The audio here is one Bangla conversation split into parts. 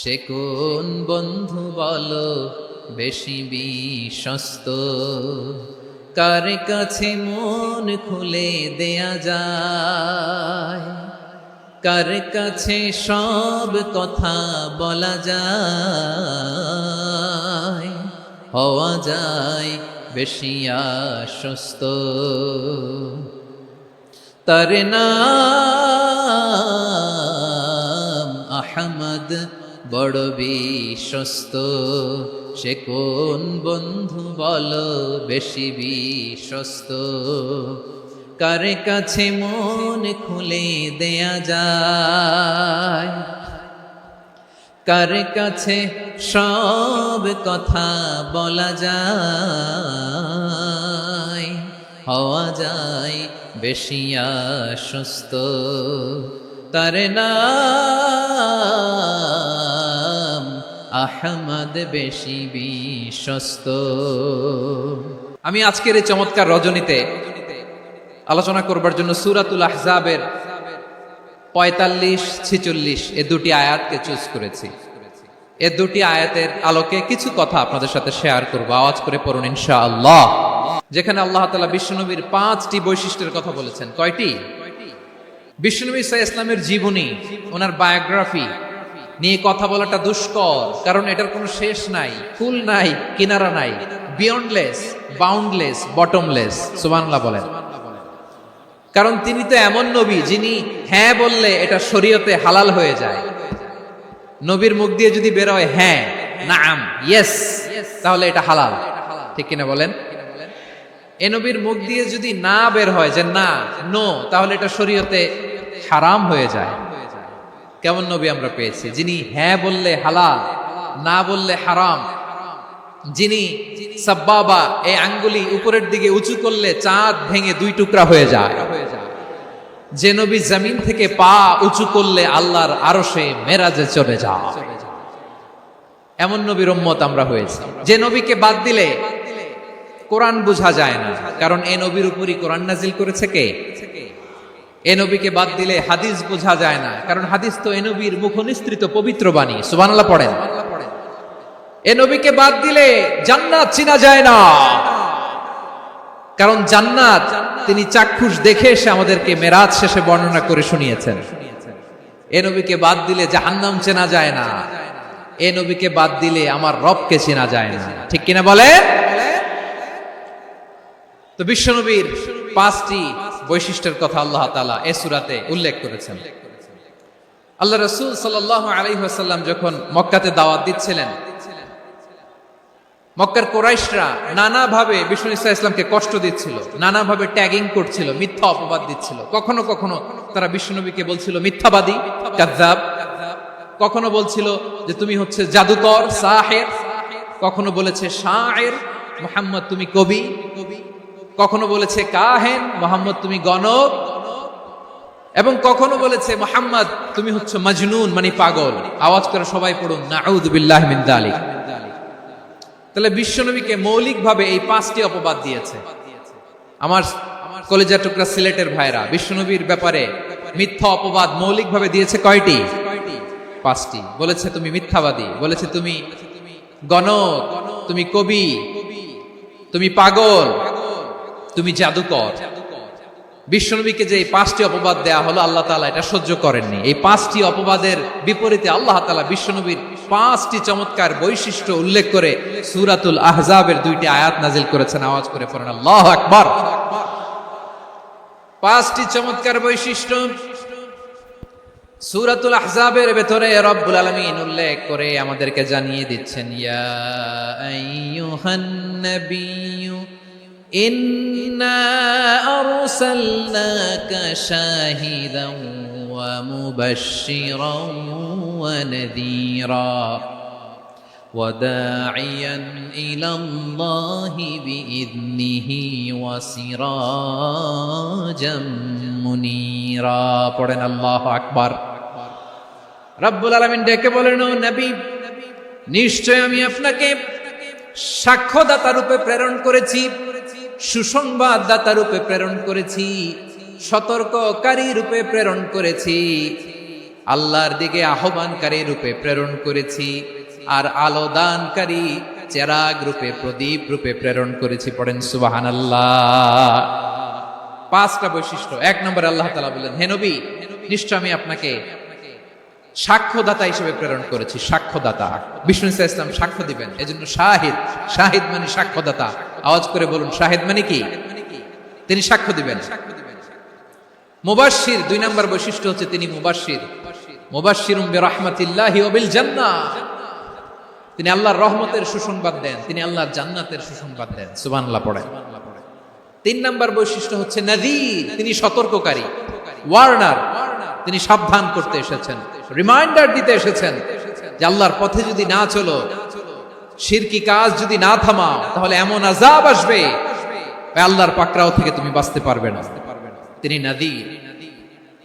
সে কোন বন্ধু বলো বেশি বিশ্বস্ত, কার কাছে মন খুলে দেয়া যায়, কার কাছে সব কথা বলা যায়, হওয়া যায় বেশি আশ্বস্ত। তার নাম আহমদ, বড় বিশ্বস্ত। সে কোন বন্ধু বলো বেশি বিশ্বস্ত, কার কাছে মন খুলে দেয়া যায়, কার কাছে সব কথা বলা যায়, হওয়া যায় বেশি আশ্বস্ত। তার নাম আহমদ, বেশি বিশ্বস্ত। আমি আজকের এই চমৎকার রজনীতে আলোচনা করবার জন্য সূরাতুল আহজাবের 45-46 এ দুটি আয়াতকে চুজ করেছি। এ দুটি আয়াতের আলোকে কিছু কথা আপনাদের সাথে শেয়ার করব। আওয়াজ করে পড়ুন ইনশাআল্লাহ। যেখানে আল্লাহ তাআলা বিশ্বনবীর 5টি বৈশিষ্ট্যের কথা বলেছেন। কয়টি? বিশ্বনবী সাল্লাল্লাহু আলাইহি ওয়াসাল্লামের জীবনী, ওনার বায়োগ্রাফি নিয়ে কথা বলাটা দুষ্কর, কারণ এটার কোনো শেষ নাই, কুল নাই, কিনারা নাই, বিয়ন্ডলেস, বাউন্ডলেস, বটমলেস। সুবহানাল্লাহ বলেন। কারণ তিনি তো এমন নবী যিনি হ্যাঁ বললে এটা শরীয়তে হালাল হয়ে যায়। নবীর মুখ দিয়ে যদি বের হয় হ্যাঁ, নাম, ইয়েস, তাহলে এটা হালাল। ঠিক কিনা বলেন? এ নবীর মুখ দিয়ে যদি না বের হয় যে না, নো, তাহলে এটা শরীয়তে হারাম হয়ে যায়। কেমন নবী আমরা পেয়েছি, যিনি হ্যাঁ বললে হালাল, না বললে হারাম, যিনি সাব্বাবা, এই আঙ্গুলি উপরের দিকে উঁচু করলে চাঁদ ভেঙে 2 টুকরা হয়ে যায়, যে নবী জমিন থেকে পা উঁচু করলে আল্লাহর আরশে মেরাজে চলে যায়, এমন নবীর উম্মত আমরা হয়েছি। যে নবীকে বাদ দিলে কোরআন বোঝা যায় না, কারণ এ নবীর উপরই কোরআন নাজিল করেছে কে? এ নবীকে বাদ দিলে হাদিস বোঝা যায় না, কারণ হাদিস তো এ নবীর মুখনিসৃত পবিত্র বাণী। সুবহানাল্লাহ পড়েন। এ নবীকে বাদ দিলে জান্নাত চিনা যায় না, কারণ জান্নাত তিনি চাক্ষুষ দেখে এসে আমাদেরকে মেরাজ শেষে বর্ণনা করে শুনিয়েছেন। এ নবীকে বাদ দিলে জাহান্নাম চেনা যায় না, এ নবীকে বাদ দিলে আমার রবকে চেনা যায় না। ঠিক কিনা বলে? তো বিশ্বনবীর 5টি বৈশিষ্ট্যের কথা আল্লাহ তাআলা এই সূরাতে উল্লেখ করেছেন। আল্লাহ রাসূল সাল্লাল্লাহু আলাইহি ওয়াসাল্লাম যখন মক্কাতে দাওয়াত দিচ্ছিলেন, মক্কার কুরাইশরা নানাভাবে বিষ্ণু ঈসা ইসলামকে কষ্ট দিচ্ছিল, নানাভাবে ট্যাগিং করছিল, মিথ্যা অপবাদ দিচ্ছিল। কখনো কখনো তারা বিশ্বনবীকে বলছিল মিথ্যাবাদী, কাযযাব। কখনো বলছিল যে তুমি হচ্ছে জাদুকর, সাহের। কখনো বলেছে শায়ের, মুহাম্মদ তুমি কবি। কখনো বলেছে কাহেন, মুহাম্মদ তুমি গণক। এবং কখনো বলেছে মুহাম্মদ তুমি হচ্ছে মাজনুন, মানে পাগল। আওয়াজ করে সবাই পড়ুন নাউযু বিল্লাহি মিন যালিক। তাহলে বিশ্বনবীকে মৌলিকভাবে এই 5টি অপবাদ দিয়েছে। আমার কলেজা টুকরা সিলেটের ভাইরা, বিশ্বনবীর ব্যাপারে মিথ্যা অপবাদ মৌলিকভাবে দিয়েছে কয়টি? 5টি। বলেছে তুমি মিথ্যাবাদী, বলেছে তুমি গণক, তুমি কবি, তুমি পাগল, তুমি জাদুকর। বিশ্বনবীকে যে এই 5টি অপবাদ দেয়া হলো, আল্লাহ তাআলা এটা সহ্য করেননি। এই 5টি অপবাদের বিপরীতে আল্লাহ তাআলা বিশ্বনবীর 5টি চমৎকার বৈশিষ্ট্য উল্লেখ করে সূরাতুল আহজাবের 2টি আয়াত নাজিল করেছেন। আওয়াজ করে পড়েন আল্লাহু আকবার। 5টি চমৎকার বৈশিষ্ট্য সূরাতুল আহজাবের ভেতরে রব্বুল আলামিন উল্লেখ করে আমাদেরকে জানিয়ে দিচ্ছেন, ইয়া আইয়ুহান নাবিয়্যু ইন্না আরসালনাকা শাহিদান ওয়া মুবাশশিরান ওয়া নাযীরা ওয়া দাঈয়ান ইলাল্লাহি বিইذনিহি ওয়া সিরাজাম মুনীরা। পড়েন আল্লাহু আকবার। রব্বুল আলামিন ডেকে বলেন, ও নবী, নিশ্চয় আমি আপনাকে সাক্ষ্যদাতা রূপে প্রেরণ করেছি, সুসংবাদদাতা রূপে প্রেরণ করেছি, সতর্ককারী রূপে প্রেরণ করেছি। আল্লাহর দিকে আহ্বানকারী রূপে প্রেরণ করেছি, আর আলো দানকারী চেরাগ রূপে, প্রদীপ রূপে প্রেরণ করেছি। পড়েন সুবহানাল্লাহ। 5টা বৈশিষ্ট্য। 1 নম্বরে আল্লাহ তাআলা বললেন, হে নবী, নিশ্চয় আমি আপনাকে সাক্ষ্যদাতা হিসেবে প্রেরণ করেছি। সাক্ষ্যদাতা, বিষ্ণু ইসা ইসলাম সাক্ষ্য দিবেন, এজন্য শাহিদ। শাহিদ মানে সাক্ষ্যদাতা। আওয়াজ করে বলুন, শাহিদ মানে কি? তিনি সাক্ষ্য দিবেন। মুবাশশির, 2 নম্বর বৈশিষ্ট্য হচ্ছে তিনি মুবাশশির। মুবাশশিরুম বিরাহমাতিল্লাহি ওয়া বিল জান্নাহ, তিনি আল্লাহর রহমতের সুসংবাদ দেন, তিনি আল্লাহর জান্নাতের সুসংবাদ দেন। সুবহানাল্লাহ পড়েন। 3 নম্বর বৈশিষ্ট্য হচ্ছে নাযীর, তিনি সতর্ককারী, ওয়ার্নার, তিনি সাবধান করতে এসেছেন, রিমাইন্ডার দিতে এসেছেন যে আল্লাহর পথে যদি না চলো, শিরকি কাজ যদি না থামাও, তাহলে এমন আযাব আসবে আল্লাহর পাকড়াও থেকে তুমি বাঁচতে পারবে না। তিনি নাযীর।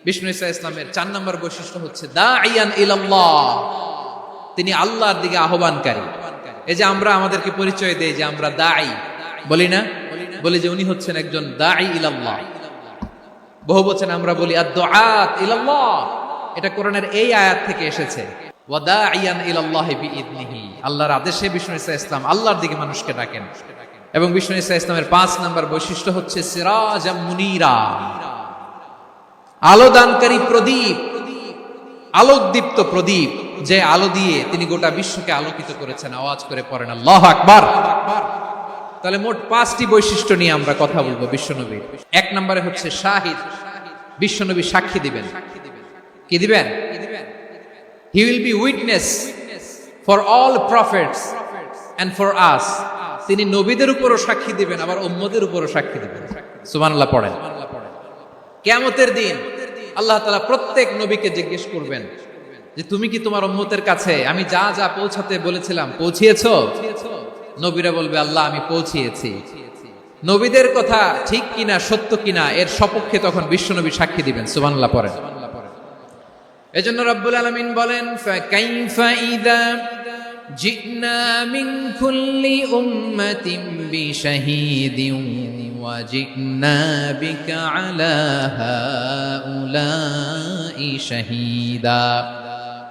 বিষ্ণু ইসা ইসলামের 4 নম্বর বৈশিষ্ট্য হচ্ছে দাঈয়ান ইলাল্লাহ, তিনি আল্লাহর দিকে আহ্বানকারী। এই যে আমরা আমাদেরকে পরিচয় দেই যে আমরা দাঈ, বলি না? বলি যে উনি হচ্ছেন একজন দাঈ ইলাল্লাহ। বহু বচন আমরা বলি আদ-দুআত ইলাল্লাহ, এটা কোরআনের এই আয়াত থেকে এসেছে। ওয়া দাঈয়ান ইলাল্লাহি বিইذনিহি, আল্লাহর আদেশে বিষ্ণু ইসা ইসলাম আল্লাহর দিকে মানুষকে ডাকেন। এবং বিষ্ণু ইসা ইসলামের 5 নম্বর বৈশিষ্ট্য হচ্ছে সিরাজাম মুনীরা, আলোদানকারী প্রদীপ, আলোকদীপ্ত প্রদীপ, যে আলো দিয়ে তিনি গোটা বিশ্বকে আলোকিত করেছেন। আওয়াজ করে পড়েন আল্লাহু আকবার। তাহলে মোট 5টি বৈশিষ্ট্য নিয়ে আমরা কথা বলবো বিশ্বনবীর। 1 নম্বরে হচ্ছে শাহিদ, বিশ্বনবী সাক্ষী দিবেন। কি দিবেন? He will be witness for all prophets and for us, তিনি নবীদের উপরও সাক্ষী দিবেন, আবার উম্মতের উপরও সাক্ষী দিবেন। সুবহানাল্লাহ পড়েন। কিয়ামতের দিন আল্লাহ তাআলা প্রত্যেক নবীকে জিজ্ঞেস করবেন যে তুমি কি তোমার উম্মতের কাছে আমি যা যা পৌঁছাতে বলেছিলাম পৌঁছিয়েছো? নবীরা বলবে আল্লাহ আমি পৌঁছিয়েছি। নবীদের কথা ঠিক কিনা, সত্য কিনা, এর সপক্ষে তখন বিশ্বনবী সাক্ষী দিবেন। সুবহানাল্লাহ পড়েন। এজন্য রব্বুল আলামিন বলেন, ফাকাইফা ইযা জিনা মিন কুল্লি উম্মাতিন বিশাহীদিন ওয়া জিনা বিকা আলা হাউলাই শাহীদা।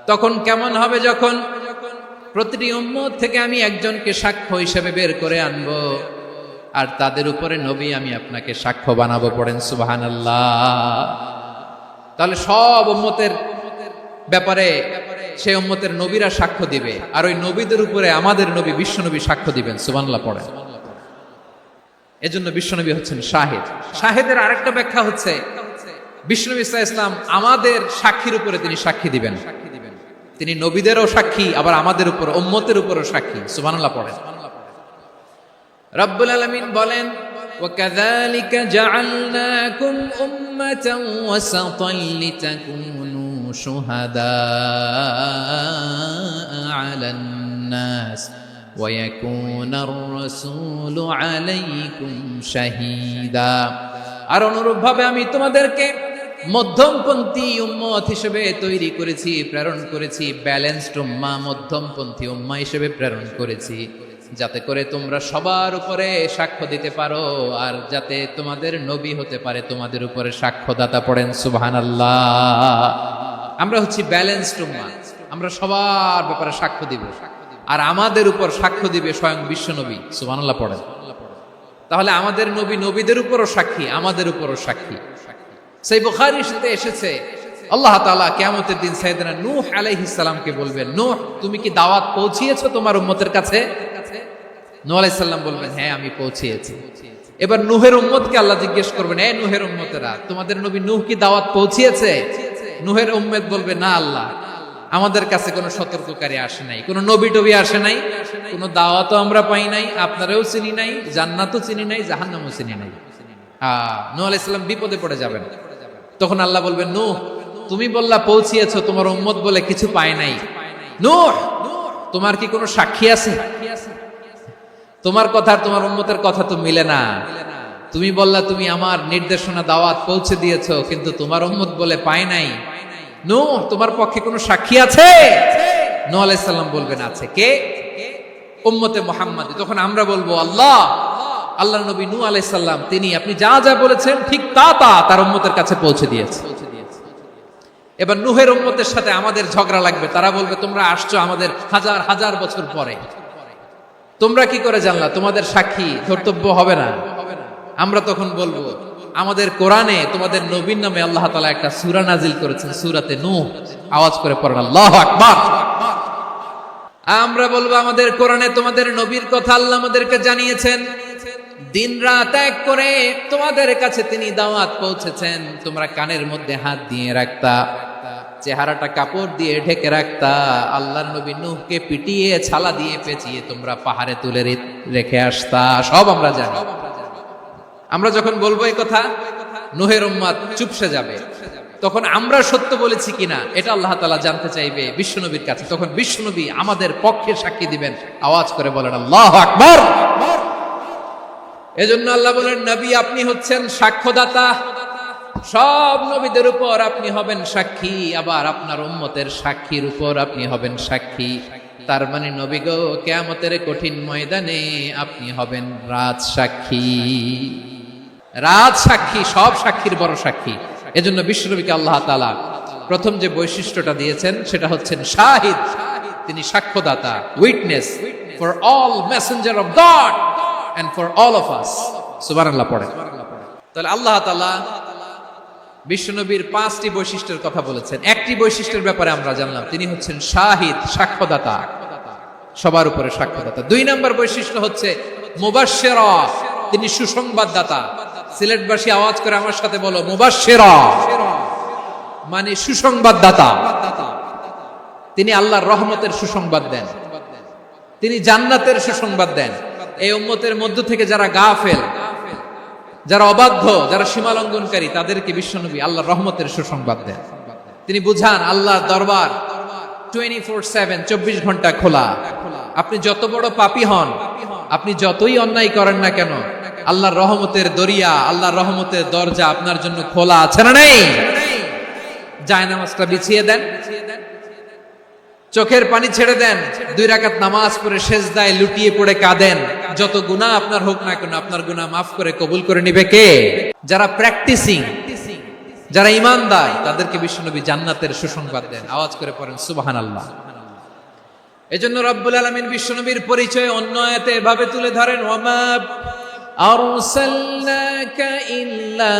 তখন কেমন হবে যখন প্রতিটি উম্মত থেকে আমি একজনকে সাক্ষ্য হিসেবে বের করে আনবো, আর তাদের উপরে নবী আমি আপনাকে সাক্ষ্য বানাবো। পড়েন সুবহানাল্লাহ। তাহলে সব উম্মতের ব্যাপারে সেই উম্মতের নবীরা সাক্ষ্য দিবে, আর ওই নবীদের উপরে আমাদের নবী বিশ্বনবী সাক্ষ্য দিবেন। সুবহানাল্লাহ পড়েন। এজন্য বিশ্বনবী হচ্ছেন শাহিদ। শাহিদের আরেকটা ব্যাখ্যা হচ্ছে বিশ্বনবী সাল্লাল্লাহু আলাইহি ওয়াসাল্লাম আমাদের সাক্ষীর উপরে তিনি সাক্ষী দিবেন। তিনি নবীদেরও সাক্ষী, আবার আমাদের উপর, উম্মতের উপরও সাক্ষী। সুবহানাল্লাহ পড়েন। রব্বুল আলামিন বলেন, وَكَذَلِكَ جَعَلْنَاكُمْ أُمَّةً وَسَطًا لِتَكُونُوا شُهَدَاءَ عَلَى النَّاسِ وَيَكُونَ الرَّسُولُ عَلَيْكُمْ شَهِيدًا। আর অনুরূপভাবে আমি তোমাদেরকে মধ্যমপন্থী উম্মত হিসেবে তৈরি করেছি, প্রেরণ করেছি। ব্যালেন্সড উম্মাহ, মধ্যমপন্থী উম্মাহ হিসেবে প্রেরণ করেছি, যাতে করে তোমরা সবার উপরে সাক্ষ্য দিতে পারো, আর যাতে তোমাদের নবী হতে পারে তোমাদের উপরে সাক্ষ্যদাতা। পড়েন সুবহানাল্লাহ। আমরা হচ্ছি ব্যালেন্সড উম্মাহ, আমরা সবার ব্যাপারে সাক্ষ্য দিব, আর আমাদের উপর সাক্ষ্য দিবে স্বয়ং বিশ্বনবী। সুবহানাল্লাহ পড়েন। তাহলে আমাদের নবী নবীদের উপরও সাক্ষী, আমাদের উপরও সাক্ষী। সেই বুখারীর সাথে এসেছে আল্লাহ তাআলা কিয়ামতের দিন সাইয়েদনা নূহ আলাইহিস সালামকে বলবেন, নূহ তুমি কি দাওয়াত পৌঁছিয়েছো তোমার উম্মতের কাছে? নূহ আলাইহিস সালাম বলবেন, হ্যাঁ আমি পৌঁছিয়েছি। এবার নূহের উম্মতকে আল্লাহ জিজ্ঞেস করবেন, এই নূহের উম্মতেরা, তোমাদের নবী নূহ কি দাওয়াত পৌঁছিয়েছে? নূহের উম্মত বলবে, না আল্লাহ, আমাদের কাছে কোনো সতর্ককারী আসে নাই, কোনো নবী টবি আসে নাই, কোনো দাওয়াতও আমরা পাই নাই, আপনারাও চিনি নাই, জান্নাতও চিনি নাই, জাহান্নামও চিনি নাই। নূহ আলাইহিস সালাম বিপদে পড়ে যাবেন। তখন আল্লাহ বলবেন, নূহ তুমি বললা পৌঁছিয়েছো, তোমার উম্মত বলে কিছু পায় নাই। নূহ তোমার কি কোনো সাক্ষী আছে? তোমার কথা আর তোমার উম্মতের কথা তো মিলে না। তুমি বললা তুমি আমার নির্দেশনা দাওয়াত পৌঁছে দিয়েছো, কিন্তু তোমার উম্মত বলে পায় নাই। নূহ তোমার পক্ষে কোনো সাক্ষী আছে? নূহ আলাইহিস সালাম বলবেন আছে। কে? উম্মতে মুহাম্মাদী। তখন আমরা বলবো, আল্লাহ, আল্লাহর নবী নূহ আলাইহিস সালাম তিনি আপনি যা যা বলেছেন ঠিক তা তার উম্মতের কাছে পৌঁছে দিয়েছে। এবার নূহের উম্মতের সাথে আমাদের ঝগড়া লাগবে, তারা বলবে তোমরা আসছো আমাদের হাজার হাজার বছর পরে, তোমরা কি করে জানলা? তোমাদের সাক্ষী ধর্তব্য হবে না? আমরা তখন বলবো আমাদের কোরআনে তোমাদের নবীর নামে আল্লাহ তাআলা একটা সূরা নাজিল করেছেন, সূরাতে নূহ। আওয়াজ করে পড়েন আল্লাহু আকবার। আমরা বলবো আমাদের কোরআনে তোমাদের নবীর কথা আল্লাহ আমাদেরকে জানিয়েছেন, দিন রাত এক করে তোমাদের কাছে তিনি দাওয়াত পৌঁছেছেন, তোমরা কানের মধ্যে হাত দিয়ে রাখতা, চেহারাটা কাপড় দিয়ে ঢেকে রাখতা, আল্লাহর নবী নূহকে পিটিয়ে ছালা দিয়ে পেঁচিয়ে তোমরা পাহাড়ে তুলে রেখে আসতা, সব আমরা জানি। আমরা যখন বলবো এই কথা, নূহের উম্মত চুপসে যাবে। তখন আমরা সত্য বলেছি কিনা এটা আল্লাহ তাআলা জানতে চাইবে বিশ্বনবীর কাছে। তখন বিশ্বনবী আমাদের পক্ষে সাক্ষী দিবেন। আওয়াজ করে বলেন আল্লাহু আকবার। এজন্য আল্লাহ বলেন, নবী আপনি হচ্ছেন সাক্ষ্যদাতা, সব নবীদের উপর আপনি হবেন সাক্ষী, আবার আপনার উম্মতের সাক্ষীর উপর আপনি হবেন সাক্ষী। তার মানে নবী গো, কিয়ামতের কঠিন ময়দানে আপনি হবেন রাজ সাক্ষী। রাজ সাক্ষী, সব সাক্ষীর বড় সাক্ষী। এজন্য বিশ্বনবীকে আল্লাহ তাআলা প্রথম যে বৈশিষ্ট্যটা দিয়েছেন সেটা হচ্ছেন শাহিদ। তিনি সাক্ষ্যদাতা, witness for all messenger of God and for all of us. সুবহানাল্লাহ পড়ে। তাহলে আল্লাহ তাআলা বিশ্বনবীর 5টি বৈশিষ্ট্যের কথা বলেছেন। একটি বৈশিষ্ট্যের ব্যাপারে আমরা জানলাম, তিনি হচ্ছেন শাহিদ, সাক্ষ্যদাতা, সবার উপরে সাক্ষ্যদাতা। 2 নম্বর বৈশিষ্ট্য হচ্ছে মুবাশশিরা, তিনি সুসংবাদদাতা। সিলেটবাসী আওয়াজ করে আমার সাথে বলো, মুবাশশিরা মানে সুসংবাদদাতা। তিনি আল্লাহর রহমতের সুসংবাদ দেন, তিনি জান্নাতের সুসংবাদ দেন। এই উম্মতের মধ্য থেকে যারা গাফেল, যারা অবাধ্য, যারা সীমালঙ্ঘনকারী, তাদেরকে বিশ্বনবী আল্লাহর রহমতের সুসংবাদ দেন। তিনি বুঝান আল্লাহর দরবার 24/7, 24 ঘন্টা খোলা। আপনি যত বড় পাপী হন, আপনি যতই অন্যায় করেন না কেন, আল্লাহর রহমতের দরিয়া, আল্লাহর রহমতের দরজা আপনার জন্য খোলা আছে না নেই? জায়নামাজটা বিছিয়ে দেন, চোখের পানি ছেড়ে দেন, 2 রাকাত নামাজ পড়ে সেজদায় লুটিয়ে পড়ে কাঁদেন। যত গুনাহ আপনার হোক না কেন, আপনার গুনাহ মাফ করে কবুল করে নিবে কে? যারা প্র্যাকটিসিং, যারা ঈমানদার, তাদেরকে বিশ্বনবী জান্নাতের সুসংবাদ দেন। আওয়াজ করে পড়েন সুবহানাল্লাহ। এজন্য রব্বুল আলামিন বিশ্বনবীর পরিচয় অন্য আয়াতে এভাবে তুলে ধরেন, ওয়ামা আরসালনাকা ইল্লা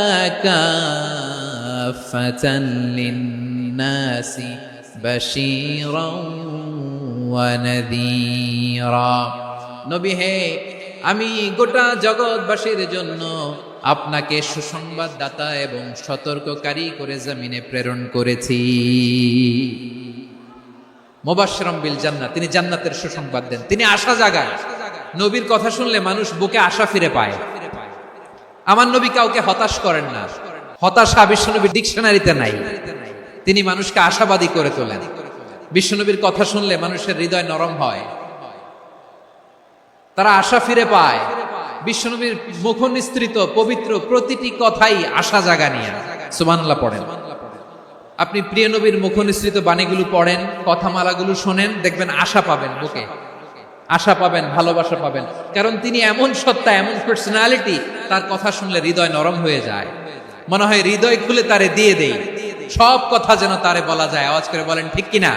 কাফাতান লিন-নাসি বাশীরাও ওয়া নাযীরা। নবী হে, আমি গোটা জগৎবাসীর জন্য আপনাকে সুসংবাদদাতা এবং সতর্ককারী করে জমিনে প্রেরণ করেছি। মুবাশশিরাম বিল জান্নাহ, তিনি জান্নাতের সুসংবাদ দেন, তিনি আশা জাগান। নবীর কথা শুনলে মানুষ বুকে আশা ফিরে পায়। আমার নবী কাউকে হতাশ করেন না, হতাশা বিশ্বনবীর ডিকশনারিতে নাই। তিনি মানুষকে আশাবাদী করে তোলেন। বিশ্বনবীর কথা শুনলে মানুষের হৃদয় নরম হয়, তারা আশা ফিরে পায়। বিশ্বনবীর মুখ নিঃসৃত পবিত্র প্রতিটি কথাই আশা জাগানিয়া। সুবহানাল্লাহ পড়েন। আপনি প্রিয় নবীর মুখ নিঃসৃত বাণীগুলো পড়েন, কথামালাগুলো শোনেন, দেখবেন আশা পাবেন, বুকে আশা পাবেন, ভালোবাসা পাবেন। কারণ তিনি এমন সত্তা, এমন পার্সোনালিটি, তার কথা শুনলে হৃদয় নরম হয়ে যায়। মনে হয় হৃদয় খুলে তারে দিয়ে দেই, সব কথা যেন তারে বলা যায়। আওয়াজ করে বলেন ঠিক কিনা?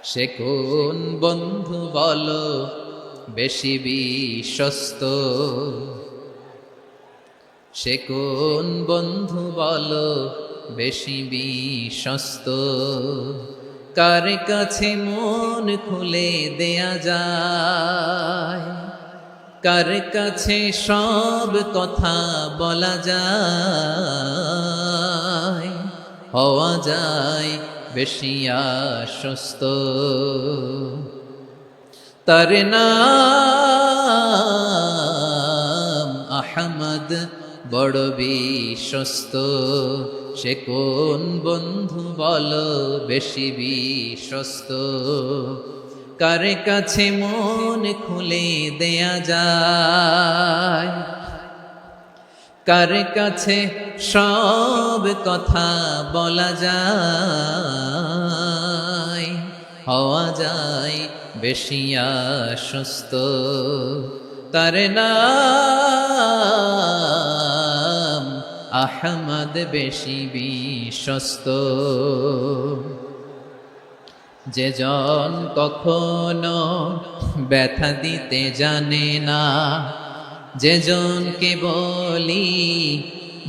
সে কোন বন্ধু বলো বেশি বিশ্বস্ত, সে কোন বন্ধু বলো বেশি বিশ্বস্ত, কার কাছে মন খুলে দেয়া যায়, কার কাছে সব কথা বলা যায়, হওয়া যায় বেশি আশ্বস্ত। তার নাম আহমদ, বড় বিশ্বস্ত। সে কোন বন্ধু বলো বেশি বিশ্বস্ত, কার কাছে মন খুলে দেয়া যায়, কার কাছে সব কথা বলা যায়, হওয়া যায় বেশি আশ্বস্ত। তার নাম আহমদ বেশি বিশ্বস্ত। যে জন কখনো ব্যথা দিতে জানে না, যে জনকে বলি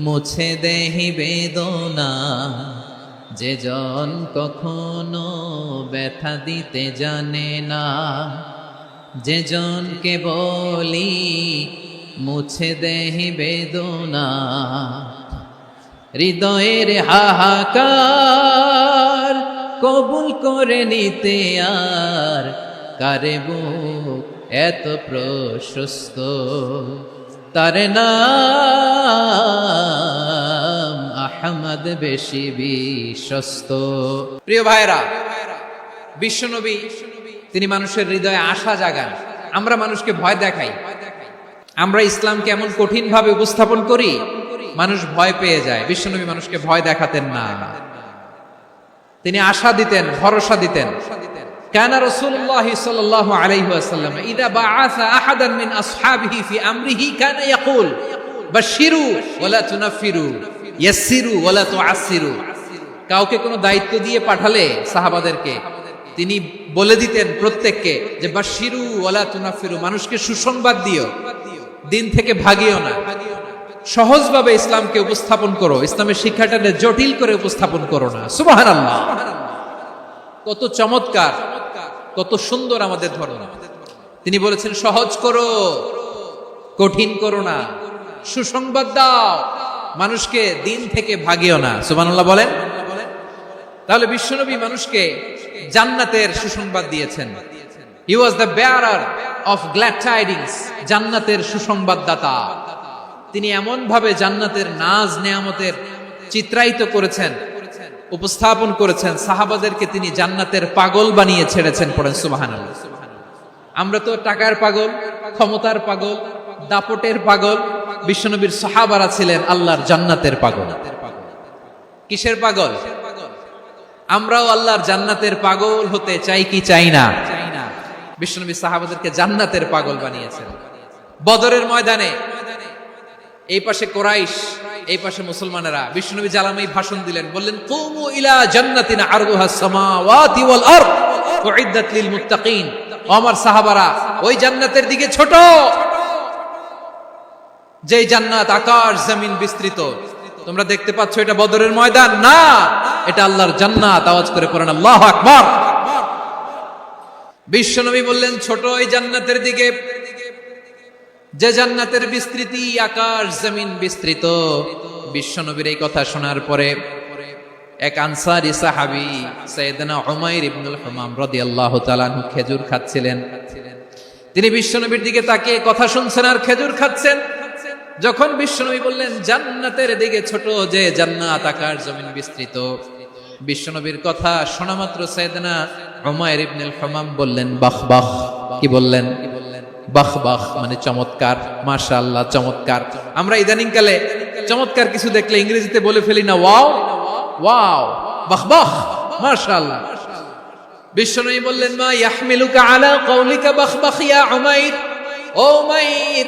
মুছে দেহি বেদনা, যে জন কখনো ব্যথা দিতে জানে না, যে জনকে বলি মুছে দেহি বেদনা, হৃদয়ের হাহাকার কবুল করে নিতে আর কারে বুক এত প্রশস্ত, তার নাম আহমদ বেশি বিশ্বস্ত। প্রিয় ভাইরা, বিশ্বনবী তিনি মানুষের হৃদয়ে আশা জাগান। আমরা মানুষকে ভয় দেখাই, আমরা ইসলামকে এমন কঠিন ভাবে উপস্থাপন করি, মানুষ ভয় পেয়ে যায়। বিশ্বনবী মানুষকে ভয় দেখাতেন না, তিনি আশা দিতেন, ভরসা দিতেন। কানা রাসূলুল্লাহ সাল্লাল্লাহু আলাইহি ওয়াসাল্লাম ইযা বাআসা আহাদান মিন আসহাবিহি ফি আমরিহি কানা ইয়াকুল বাশশিরু ওয়ালা তুনাফিরু ইয়াসসিরু ওয়ালা তুআসসিরু। কাউকে কোনো দায়িত্ব দিয়ে পাঠালে সাহাবাদেরকে তিনি বলে দিতেন প্রত্যেককে যে বাশশিরু ওয়ালা তুনাফিরু, মানুষকে সুসংবাদ দিও, দিন থেকে ভাগিও না, সহজভাবে ইসলামকে উপস্থাপন করো, ইসলামের শিক্ষাটাকে জটিল করে উপস্থাপন করো না। সুবহানাল্লাহ, কত চমৎকার, কত সুন্দর আমাদের ধর্ম। তিনি বলেছেন সহজ করো, কঠিন করো না, সুসংবাদ দাও, মানুষকে দিন থেকে ভাগিও না। সুবহানাল্লাহ বলেন। তাহলে বিশ্বনবী মানুষকে জান্নাতের সুসংবাদ দিয়েছেন। He was the bearer of glad tidings, জান্নাতের সুসংবাদদাতা। তিনি এমন ভাবে জান্নাতের নাজ নেয়ামতের চিত্রায়িত করেছেন, উপস্থাপন করেছেন, সাহাবাদেরকে তিনি জান্নাতের পাগল বানিয়ে ছেড়েছেন। পড়েন সুবহানাল্লাহ। আমরা তো টাকার পাগল, ক্ষমতার পাগল, দাপটের পাগল। বিশ্বনবীর সাহাবারা ছিলেন আল্লাহর জান্নাতের পাগল। কিসের পাগল? আমরাও আল্লাহর জান্নাতের পাগল হতে চাই কি চাই না? বিশ্বনবী সাহাবাদেরকে জান্নাতের পাগল বানিয়েছেন। বদরের ময়দানে এই পাশে কোরাইশ, এই পাশে মুসলমানেরা। বিশ্বনবী জালামাই ভাষণ দিলেন, বললেন কুমু ইলা জান্নাতিন আরদুহাস সামাওয়াতি ওয়াল আরদ উইদ্দাত লিল মুত্তাকিন। আমার সাহাবারা ওই জান্নাতের দিকে ছোট, যেই জান্নাত আকাশ জমিন বিস্তৃত। তোমরা দেখতে পাচ্ছ এটা বদরের ময়দান না, এটা আল্লাহর জান্নাত। আওয়াজ করে পড়েন আল্লাহু আকবার। বিশ্বনবী বললেন ছোট এই জান্নাতের দিকে, যে জান্নাতের বিস্তৃতি আকাশ জমিন বিস্তৃত। বিশ্বনবীর এই কথা শোনার পরে এক আনসারী সাহাবী সাইয়েদনা উমাইর ইবনুল হুমাম রাদিয়াল্লাহু তাআলা আনহু খেজুর খাচ্ছিলেন। তিনি বিশ্বনবীর দিকে তাকিয়ে কথা শুনছেন আর খেজুর খাচ্ছেন। যখন বিশ্বনবী বললেন জান্নাতের দিকে ছোট, যে জান্নাত আকাশ জমিন বিস্তৃত, বিশ্বনবীর কথা শোনা মাত্র সাইয়েদনা উমাইর ইবনুল হুমাম বললেন বাহ বাহ। কি বললেন? বাহ বাহ মানে চমৎকার, মাশাআল্লাহ চমৎকার। আমরা ইদানিং কালে চমৎকার কিছু দেখলে ইংরেজিতে বলে ফেলি না ওয়াও ওয়াও, বাহ বাহ, মাশাআল্লাহ। বিশ্বনবী বললেন মা ইয়াহমিলুকা আলা কওলিকা বাহ বাহ ইয়া উমাইর। ও উমাইর,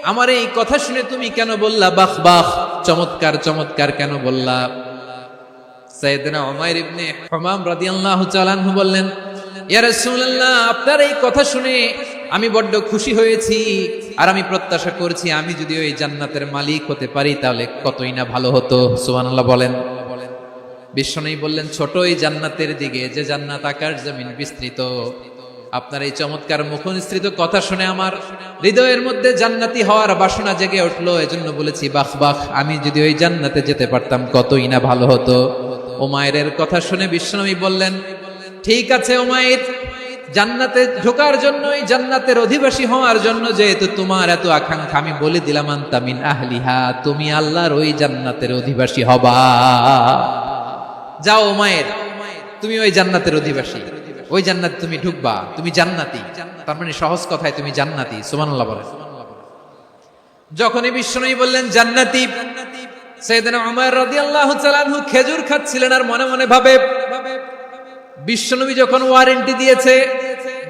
আমার এই কথা শুনে তুমি কেন বললা বাহ বাহ, চমৎকার চমৎকার কেন বললা? সাইয়েদনা উমাইর ইবনে হুমাম রাদিয়াল্লাহু তাআলা আনহু বললেন ইয়া রাসূলুল্লাহ, আপনার এই কথা শুনে আমি বড্ড খুশি হয়েছি, আর আমি প্রত্যাশা করছি আমি যদি ওই জান্নাতের মালিক হতে পারি তাহলে কতই না ভালো হতো। সুবহানাল্লাহ বলেন। বিশ্বনবী বললেন ছোট এই জান্নাতের দিকে, যে জান্নাত আকাশ জমিন বিস্তৃত। আপনার এই চমৎকার মুখনিসৃত কথা শুনে আমার হৃদয়ের মধ্যে জান্নাতি হওয়ার বাসনা জেগে উঠলো, এজন্য বলেছি বাহ বাহ, আমি যদি ওই জান্নাতে যেতে পারতাম কতই না ভালো হতো। উমাইরের কথা শুনে বিশ্বনবী বললেন ঠিক আছে উমাইর, জান্নাতে ঢোকার জন্য, এই জান্নাতের অধিবাসী হওয়ার জন্য যেহেতু তোমার এত আকাঙ্ক্ষা, আমি বলে দিলাম আনতা মিন আহলিহা, তুমি আল্লাহর ওই জান্নাতের অধিবাসী হবা। যাও উমাইর, তুমি ওই জান্নাতের অধিবাসী, ওই জান্নাতে তুমি ঢুকবা, তুমি জান্নাতি। তার মানে সহজ কথায় তুমি জান্নাতি। সুবহানাল্লাহ বলেন। যখনই বিশ্বনবী বললেন জান্নাতি, সাইয়েদনা উমর রাদিয়াল্লাহু তাআলা আনহু খেজুর খাচ্ছিলেন আর মনে মনে ভাবে বিশ্বনবী যখন ওয়ারেন্টি দিয়েছে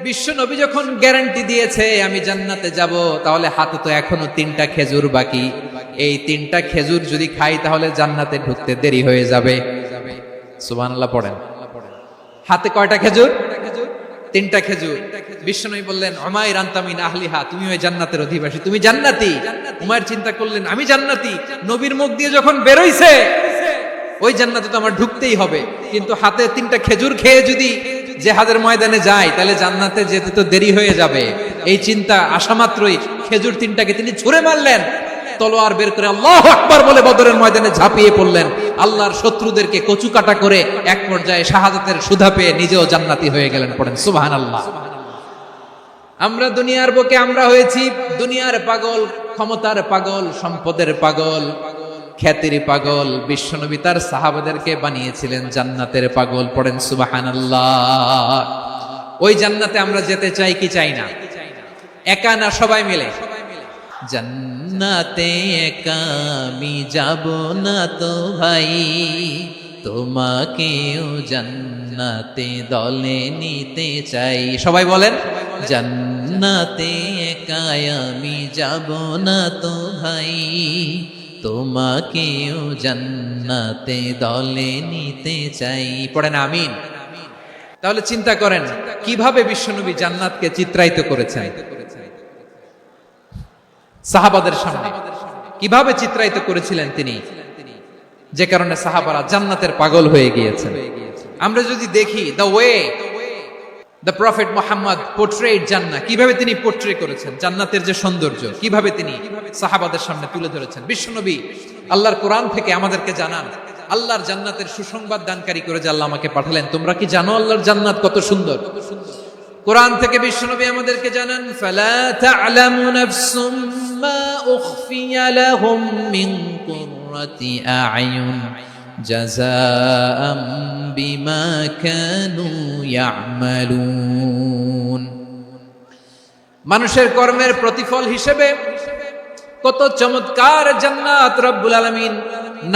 বিশ্ব নবী যখন গ্যারান্টি দিয়েছে আমি জান্নাতে যাব, তাহলে হাতে তো এখনো 3টা খেজুর বাকি। এই 3টা খেজুর যদি খাই তাহলে জান্নাতে ঢুকতে দেরি হয়ে যাবে। সুবহানাল্লাহ পড়েন। হাতে কয়টা খেজুর? 3টা খেজুর। বিশ্বনবী বললেন উমাইর আনতা মিন আহলিহা, তুমি ওই জান্নাতের অধিবাসী, তুমি জান্নাতি। উমাইর চিন্তা করলেন আমি জান্নাতি, নবীর মুখ দিয়ে যখন বের হইছে ওই জান্নাতে তো আমার ঢুকতেই হবে, কিন্তু হাতে 3টা খেজুর খেয়ে যদি জিহাদের ময়দানে যাই তাহলে জান্নাতে যেতে তো দেরি হয়ে যাবে। এই চিন্তা আসা মাত্রই খেজুর 3টাকে তিনি ছুঁড়ে মারলেন, তলোয়ার বের করে আল্লাহু আকবার বলে বদরের ময়দানে ঝাঁপিয়ে পড়লেন। আল্লাহর শত্রুদেরকে কচু কাটা করে এক পর্যায়ে শাহাদাতের সুধা পেয়ে নিজেও জান্নাতি হয়ে গেলেন। পড়েন সুবহানাল্লাহ। আমরা দুনিয়ার বুকে আমরা হয়েছি দুনিয়ার পাগল, ক্ষমতার পাগল, সম্পদের পাগল, খ্যাতির পাগল। বিশ্বনবী তার সাহাবাদেরকে বানিয়েছিলেন জান্নাতের পাগল। পড়েন সুবহানাল্লাহ। ওই জান্নাতে আমরা যেতে চাই কি চাই না? একা না সবাই মিলে? জান্নাতে একা আমি যাব না তো ভাই, তোমাকেও জান্নাতে দলে নিতে চাই। সবাই বলেন জান্নাতে একা আমি যাব না তো ভাই, তোমাকেও জান্নাতে দলে নিতে চাই। পড়েন আমিন। তাহলে চিন্তা করেন কিভাবে বিশ্বনবী জান্নাতকে চিত্রায়িত করেছেন সাহাবাদের সামনে, কিভাবে চিত্রায়িত করেছিলেন তিনি, যে কারণে সাহাবারা জান্নাতের পাগল হয়ে গিয়েছেন। আমরা যদি দেখি the way the prophet Muhammad portrait জান্নাত, কিভাবে তিনি পোর্ট্রে করেছেন জান্নাতের যে সৌন্দর্য, কিভাবে তিনি সাহাবাদের সামনে তুলে ধরেছেন। বিশ্বনবী আল্লাহর কোরআন থেকে আমাদেরকে জানান আল্লাহর জান্নাতের সুসংবাদ দানকারী করে যে আল্লাহ আমাকে পাঠালেন। তোমরা কি জানো আল্লাহর জান্নাত কত সুন্দর? কোরআন থেকে বিশ্বনবী আমাদেরকে জানান ফালা তা'লামু নাফসুম মা উখফিয়া লাহুম মিন কুররাতি আ'য়ুন জাযাআম বিমা কানু ইয়া'মালুন। মানুষের কর্মের প্রতিফল হিসেবে কত চমৎকার জান্নাত রব্বুল আলামিন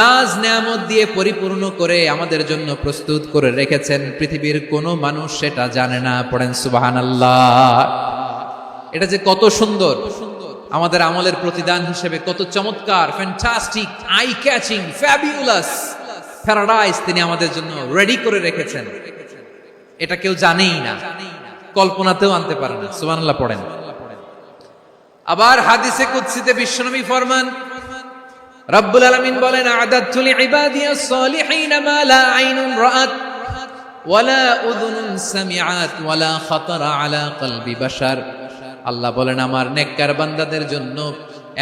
নাজ নেয়ামত দিয়ে পরিপূর্ণ করে আমাদের জন্য প্রস্তুত করে রেখেছেন। পৃথিবীর কোনো মানুষ সেটা জানে না। পড়েন সুবহানাল্লাহ। এটা যে কত সুন্দর, আমাদের আমলের প্রতিদান হিসেবে কত চমৎকার, fantastic, eye catching, fabulous paradise তিনি আমাদের জন্য রেডি করে রেখেছেন। এটা কেউ জানেই না, কল্পনাতেও আনতে পারে না। সুবহানাল্লাহ পড়েন। আবার হাদিসে কুদসিতে বিশ্বনবী ফরমান, রব্বুল আলামিন বলেন আ'দাতু লিইবাদিয়াস সালিহিনা মা লা আইনুন রাআত ওয়ালা উযুনুন সামিআত ওয়ালা খাতারা আলা কলবি বাশার। আল্লাহ বলেন আমার নেককার বান্দাদের জন্য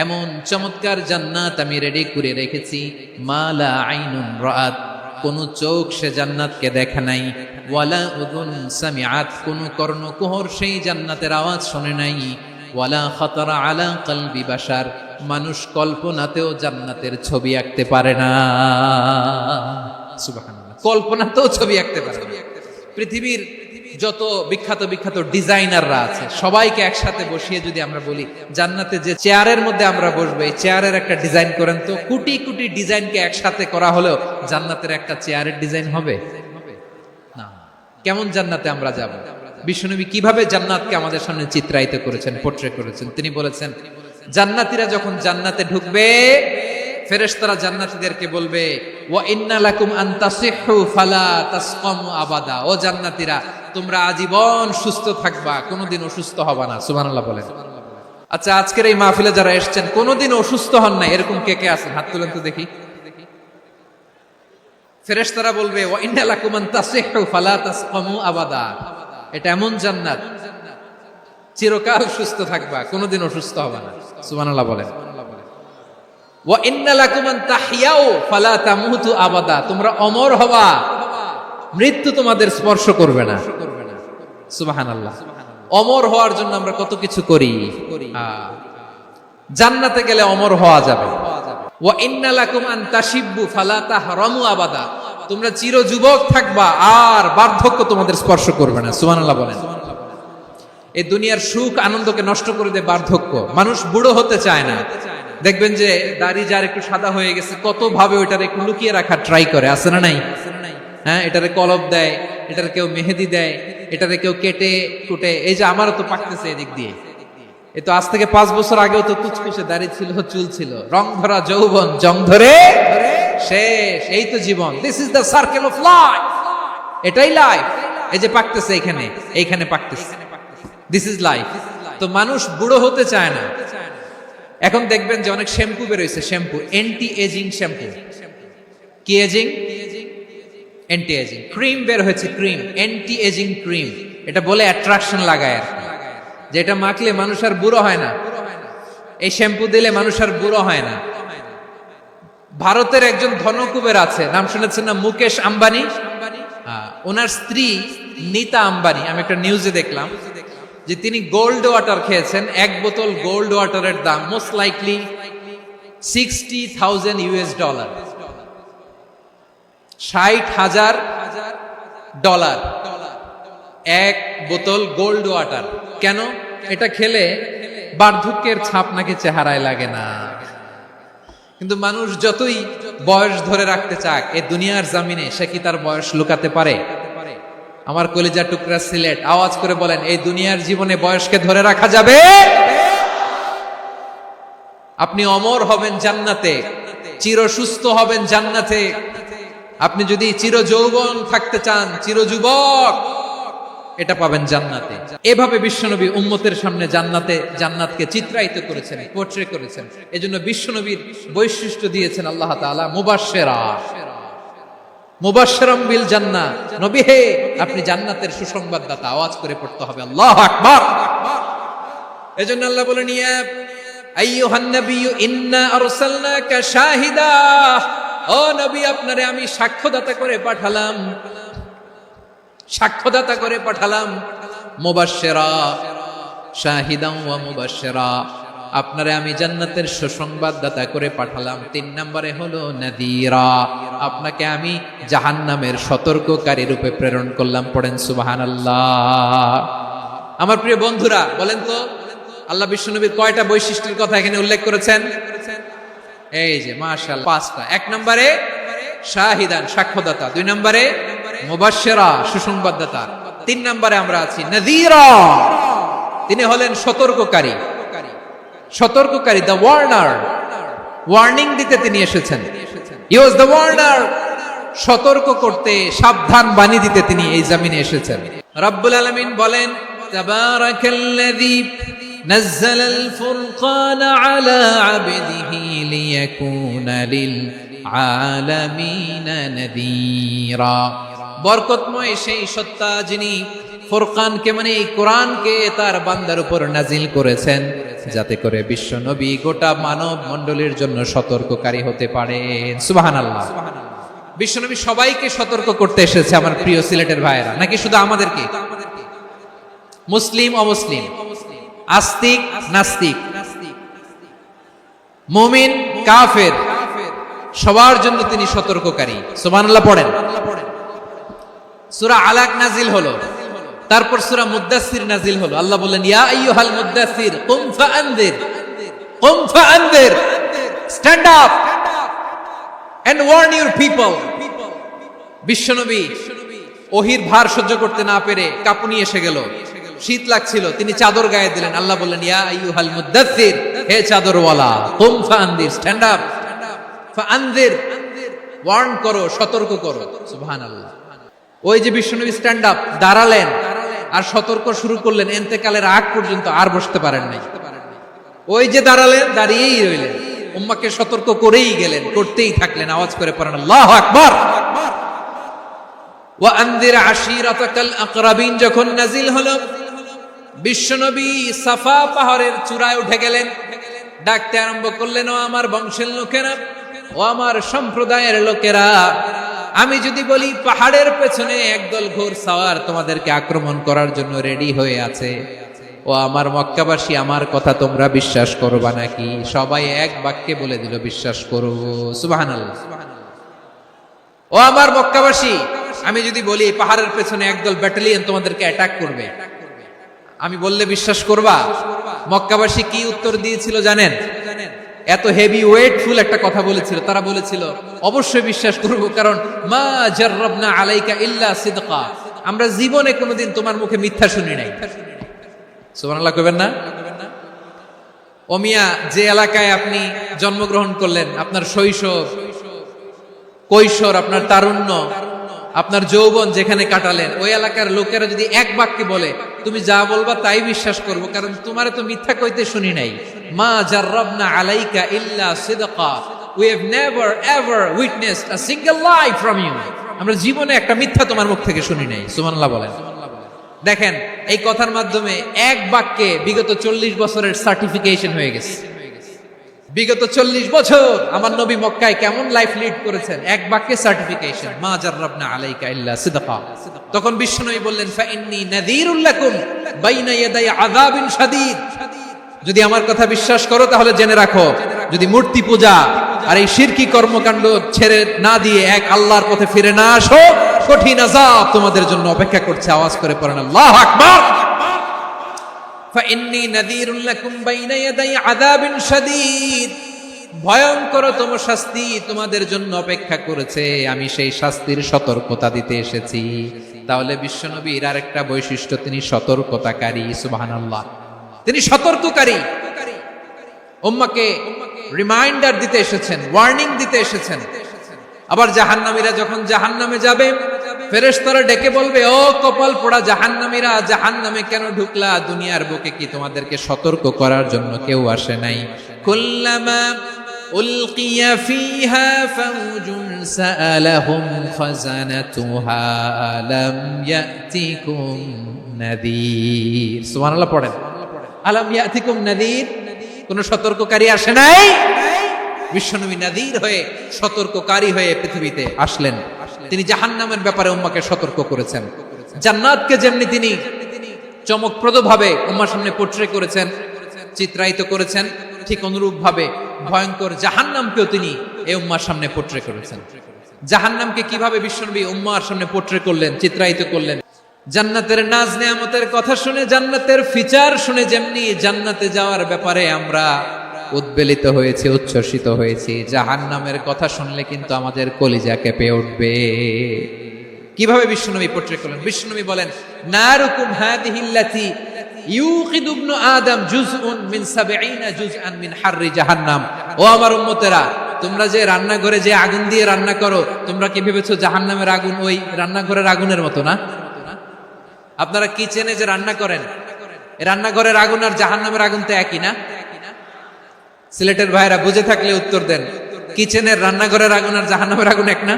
এমন চমৎকার জান্নাত আমি রেডি করে রেখেছি, মা লা আইনুন রাআত, কোন চোখ সে জান্নাতকে দেখে নাই, ওয়ালা উযুন সামিআত, কোন কর্ণকুহর সেই জান্নাতের আওয়াজ শুনে নাই, ওয়ালা খাতারা আলা কলবি বাশার, মানুষ কল্পনাতেও জান্নাতের ছবি আঁকতে পারে না। সুবহানাল্লাহ। কল্পনাতেও ছবি আঁকতে পারে না। পৃথিবীর যত বিখ্যাত বিখ্যাত ডিজাইনাররা আছে সবাইকে একসাথে বসিয়ে যদি আমরা বলি জান্নাতে যে চেয়ারের মধ্যে আমরা বসবো এই চেয়ারের একটা ডিজাইন করেন, তো কোটি কোটি ডিজাইনকে একসাথে করা হলেও জান্নাতের একটা চেয়ারের ডিজাইন হবে না। কেমন জান্নাতে আমরা যাব? বিশ্বনবী কিভাবে জান্নাতকে আমাদের সামনে চিত্রায়িত করেছেন, পোর্ট্রে করেছেন। তিনি বলেছেন জান্নাতীরা যখন জান্নাতে ঢুকবে ফেরেশতারা জান্নাতীদেরকে বলবে ওয়া ইন্না লাকুম আন তাসিহু ফালা তাসকামু আবাদা, ও জান্নাতীরা তোমরা আজীবন সুস্থ থাকবা, কোনোদিন অসুস্থ হবা না। সুবহানাল্লাহ বলেন। আচ্ছা আজকের এই মাহফিলে যারা এসেছেন কোনোদিন অসুস্থ হন না এরকম কে কে আছেন? হাত তুলেন তো দেখি। ফেরেশতারা বলবে ওয়া ইন্না লাকুম আন তাসিহু ফালা তাসকামু আবাদা, এটা এমন জান্নাত চিরকাল সুস্থ থাকবা, কোনোদিন অসুস্থ হবে না। সুবহানাল্লাহ বলেন। ওয়া ইন্না লাকুম আন তাহইয়াউ ফালা তামুতু আবাদা, তোমরা অমর হবা, মৃত্যু তোমাদের স্পর্শ করবে না। সুবহানাল্লাহ। অমর হওয়ার জন্য আমরা কত কিছু করি, জান্নাতে গেলে অমর হওয়া যাবে। ওয়া ইন্না লাকুম আন তাশিব্বু ফালা তাহরামু আবাদা, তোমরা চির যুবক থাকবা আর বার্ধক্য তোমাদের স্পর্শ করবে না। সুবহানাল্লাহ বলেন। এই দুনিয়ার সুখ আনন্দকে নষ্ট করে দেয় বার্ধক্য। মানুষ বুড়ো হতে চায় না। দেখবেন যে দাড়ি যার একটু সাদা হয়ে গেছে কত ভাবে ওইটারে একটু লুকিয়ে রাখার ট্রাই করে, আছে না নাই? হ্যাঁ, এটারে কলপ দেয়, এটার কেউ মেহেদি দেয়, এটারে কেউ কেটে কুটে। এই যে আমারও তো পাকতেছে এদিক দিয়ে, এ তো আজ থেকে 5 বছর আগেও তো কুচকুচে দাড়ি ছিল, চুল ছিল, রং ধরা যৌবন জং ধরে শেষ। এই তো জীবন, this is the circle of life, এটাই লাইফ। এই যে পাকতেছে এইখানে, এইখানে পাকতেছে, দিস ইজ লাইফ। তো মানুষ বুড়ো হতে চায় না। এখন দেখবেন যে অনেক শ্যাম্পু বেরোইছে, শ্যাম্পু অ্যান্টি এজিং শ্যাম্পু। কি এজিং? Anti ageing. ক্রিম বের হয়েছে, ক্রিম অ্যান্টি এজিং ক্রিম। এটা বলে অ্যাট্রাকশন লাগায় আর কি, যেটা মাখলে মানুষ আর বুড়ো হয় না। এই শ্যাম্পু দিলে মানুষ আর বুড়ো হয় না। ভারতের একজন ধনকুবের আছে, নাম শুনেছেন না? মুকেশ আম্বানি। ওনার স্ত্রী নীতা আম্বানি, আমি একটা নিউজে দেখলাম যে তিনি গোল্ড ওয়াটার খেয়েছেন। 1 বোতল গোল্ড ওয়াটারের দাম মোস্ট লাইকলি $60,000 $60,000 1 বোতল গোল্ড ওয়াটার। কেন? এটা খেলে বার্ধক্যের ছাপ নাকি চেহারায় লাগে না। কিন্তু মানুষ যতই বয়স ধরে রাখতে চাক এই দুনিয়ার জামিনে, সে কি তার বয়স লুকাতে পারে? আমার কলিজা টুকরা সিলেট, আওয়াজ করে বলেন, এই দুনিয়ার জীবনে বয়সকে ধরে রাখা যাবে? আপনি অমর হবেন জান্নাতে, চির সুস্থ হবেন জান্নাতে। আপনি যদি চির যৌবন থাকতে চান, চির যুবক, এটা পাবেন জান্নাতে। এভাবে বিশ্বনবী উম্মতের সামনে জান্নাতকে চিত্রায়িত করেছেন, পোর্ট্রে করেছেন। এজন্য বিশ্বনবীর বৈশিষ্ট্য দিয়েছেন আল্লাহ তাআলা মুবাশশিরাম বিল জান্নাহ। নবী হে, আপনি জান্নাতের সুসংবাদদাতা। আওয়াজ করে পড়তে হবে আল্লাহু আকবার। এজন্য আল্লাহ বলেন, ইয়া আইয়ুহান নাবিয়্যু ইন্না আরসালনাকা শাহিদা। ও নবী, আপনারে আমি সাক্ষ্যদাতা করে পাঠালাম, সাক্ষ্যদাতা করে পাঠালাম। মুবাশশিরা, শাহিদান ওয়া মুবাশশিরা, আপনারে আমি জান্নাতের সুসংবাদদাতা করে পাঠালাম। 3 নম্বরে হলো নাযীরা, আপনাকে আমি জাহান্নামের সতর্ককারী রূপে প্রেরণ করলাম। পড়েন সুবহানাল্লাহ। আমার প্রিয় বন্ধুরা, বলেন তো আল্লাহ বিশ্বনবীর কয়টা বৈশিষ্ট্যের কথা এখানে উল্লেখ করেছেন? এই যে মাশাআল্লাহ 5টা। 1 নম্বরে শাহিদান, সাক্ষ্যদাতা। 2 নম্বরে মুবাশশিরা, সুসংবাদদাতা। 3 নম্বরে আমরা আছি নাযীরা, তিনি হলেন সতর্ককারী। সতর্ককারী, দ্য ওয়ার্নার, ওয়ার্নিং দিতে তিনি এসেছেন। হি ওয়াজ দ্য ওয়ার্নার, সতর্ক করতে, সাবধান বাণী দিতে তিনি এই জমিনে এসেছেন। রব্বুল আলামিন বলেন, তাবারাকাল্লাযী নাযালাল ফুরকানা আলা আবদিহি লিয়াকুনা লিল আলামিনা নাযীরা। বরকতময় সেই সত্তা যিনি ফুরকানকে, মানে এই কোরআনকে তার বান্দার উপর নাজিল করেছেন, যাতে করে বিশ্ব নবী গোটা মানব মণ্ডলীর জন্য সতর্ককারী হতে পারেন। সুবহানাল্লাহ। বিশ্ব নবী সবাইকে সতর্ক করতে এসেছে আমার প্রিয় সিলেটের ভাইয়েরা, নাকি শুধু আমাদেরকে? মুসলিম অমুসলিম, আস্তিক নাস্তিক, মুমিন কাফের, সবার জন্য তিনি সতর্ককারী। সুবহানাল্লাহ পড়েন। সূরা আলাক নাজিল হলো, তারপর সূরা মুদ্দাসসির নাজিল হলো। আল্লাহ বললেন, ইয়া আইয়ুহাল মুদ্দাসসির কুম ফাআনযির, কুম ফাআনযির, stand up and warn your people. বিশ্বনবী ওহীর ভার সহ্য করতে না পেরে কাঁপুনি এসে গেল, শীত লাগছিল, তিনি চাদর গায়ে দিলেন। আল্লাহ বললেন, ইয়া আইয়ুহাল মুদ্দাসসির, হে চাদরওয়ালা, কুম ফাআনযির, স্ট্যান্ড আপ, ফাআনযির, ওয়ার্ন করো, সতর্ক করো। সুবহানাল্লাহ। ওই যে বিশ্বনবী স্ট্যান্ড আপ, দাঁড়ালেন আর সতর্ক শুরু করলেন, ইন্তেকালের আগ পর্যন্ত আর বসতে পারেন নাই। ওই যে দাঁড়ালেন, দাঁড়িয়েই রইলেন, উম্মাহকে সতর্ক করেই গেলেন, করতেই থাকলেন। আওয়াজ করে পড়েন আল্লাহু আকবার। ওয়া আনযির আশীরাতাকাল আকরাবিন যখন নাজিল হলো, বিশ্বনবী সাফা পাহাড়ের চূড়ায় উঠে গেলেন, ডাকতে আরম্ভ করলেন, ও আমার বংশের লোকেরা, ও আমার সম্প্রদায়ের লোকেরা, আমি যদি বলি পাহাড়ের পেছনে একদল ঘোড়সাওয়ার তোমাদেরকে আক্রমণ করার জন্য রেডি হয়ে আছে, ও আমার মক্কাবাসী, আমার কথা তোমরা বিশ্বাস করবা নাকি? সবাই এক বাক্যে বলে দিল, বিশ্বাস করব। সুবহানাল্লাহ। ও আমার মক্কাবাসী, আমি যদি বলি পাহাড়ের পেছনে একদল ব্যাটালিয়ন তোমাদেরকে অ্যাটাক করবে, আমি বললে বিশ্বাস করবা? মক্কাবাসী কি উত্তর দিয়েছিল জানেন? এত হেভি ওয়েটফুল একটা কথা বলেছিল। তারা বলেছিল, অবশ্যই বিশ্বাস করব, কারণ মা জাররাবনা আলাইকা ইল্লা সিদকা, আমরা জীবনে কোনোদিন তোমার মুখে মিথ্যা শুনি নাই। সুবহানাল্লাহ কইবেন না? ও মিয়া, যে এলাকায় আপনি জন্মগ্রহণ করলেন, আপনার শৈশব, কৈশোর, আপনার তারুণ্য, আপনার যৌবন যেখানে কাটালেন, ওই এলাকার লোকেরা যদি এক বাক্যে বলে তুমি যা বলবা তাই বিশ্বাস করব, কারণ তোমারে তো মিথ্যা কইতে শুনি নাই। মা জাররাবনা আলাইকা ইল্লা সিদকা, we have never ever witnessed a single lie from you, আমরা জীবনে একটা মিথ্যা তোমার মুখ থেকে শুনি নাই। সুবহানাল্লাহ বলেন। দেখেন, এই কথার মাধ্যমে এক বাক্যে বিগত 40 বছরের সার্টিফিকেশন হয়ে গেছে। বিগত 40 বছর আমার নবী মক্কায় কেমন লাইফ লিড করেছেন, এক বাক্যে সার্টিফিকেশন, মা জাররাবনা আলাইকা ইল্লা সিদকা। তখন বিশ্বনবী বললেন, ফা ইন্নী নাযীরুল লাকুম বাইনা ইয়াদাই আযাবিন শাদীদ, যদি আমার কথা বিশ্বাস করো তাহলে জেনে রাখো, যদি মূর্তি পূজা আর এই শিরকি কর্মকাণ্ড ছেড়ে না দিয়ে এক আল্লাহর পথে ফিরে না আসো, কঠিন আযাব তোমাদের জন্য অপেক্ষা করছে। আওয়াজ করে পড়েন আল্লাহু আকবার। ফাইন্নী নাযীরুল লাকুম বাইনা ইয়াদাই আযাবিন শাদীদ, ভয়ঙ্করতম শাস্তি তোমাদের জন্য অপেক্ষা করেছে, আমি সেই শাস্তির সতর্কতা দিতে এসেছি। তাহলে বিশ্বনবীর আরেকটা বৈশিষ্ট্য, তিনি সতর্কতাকারী। সুবহানাল্লাহ, তিনি সতর্ককারী। উম্মাহকে রিমাইন্ডার দিতে এসেছেন, ওয়ার্নিং দিতে এসেছেন। আবার জাহান্নামীরা যখন জাহান্নামে যাবে, ফেরেশতারা ডেকে বলবে, ও কপাল পোড়া জাহান্নামীরা, জাহান্নামে কেন ঢুকলা? দুনিয়ার বুকে কি তোমাদেরকে সতর্ক করার জন্য কেউ আসে নাই? কুল্লামা উলকিয়া ফিহা ফাউজুন সাআলাহুম খাযানাতুহা আলাম ইয়াতিকুম নাযীর। সুবহানাল্লাহ পড়েন, আলাম ইয়াতিকুম নাযীর, কোন সতর্ককারী আসে নাই? বিশ্বনবী নাযীর হয়ে, সতর্ককারী হয়ে পৃথিবীতে আসলেন। তিনি জাহান্নামের ব্যাপারে উম্মাহকে সতর্ক করেছেন। জান্নাতকে যেমনি তিনি চমকপ্রদ ভাবে উম্মার সামনে পোট্রে করেছেন, চিত্রায়িত করেছেন, ঠিক অনুরূপ ভাবে ভয়ঙ্কর জাহান্নামকেও তিনি এই উম্মার সামনে পোট্রে করেছেন। জাহান্নামকে কিভাবে বিশ্বনবী উম্মার সামনে পোট্রে করলেন, চিত্রায়িত করলেন? জান্নাতের নাজ নেয়ামতের কথা শুনে, জান্নাতের ফিচার শুনে যেমনি জান্নাতে যাওয়ার ব্যাপারে আমরা উদ্বেলিত হয়েছে, উচ্ছ্বসিত হয়েছি, জাহান্নামের কথা শুনলে কিন্তু আমাদের কলিজা কেঁপে উঠবে। কিভাবে বিশ্বনবী পোট্রে করলেন? বিশ্বনবী বলেন, নারুকুম হাদিহিল্লাতি ইউকিদু ইবনু আদম জুজউন মিন 70 জুজআন মিন হাররি জাহান্নাম। ও আমার উম্মতেরা, তোমরা যে রান্নাঘরে যে আগুন দিয়ে রান্না করো, তোমরা কি ভেবেছো জাহান্নামের আগুন ওই রান্নাঘরের আগুনের মতো না? আপনারা কিচেনে যে রান্না করেন, রান্নাঘরের আগুন আর জাহান্নামের আগুন তো একই না? সিলেটের ভাইরা বুঝে থাকলে উত্তর দেন, কিচেনের রান্নাঘরের আগুন আর জাহান্নামের আগুন এক না?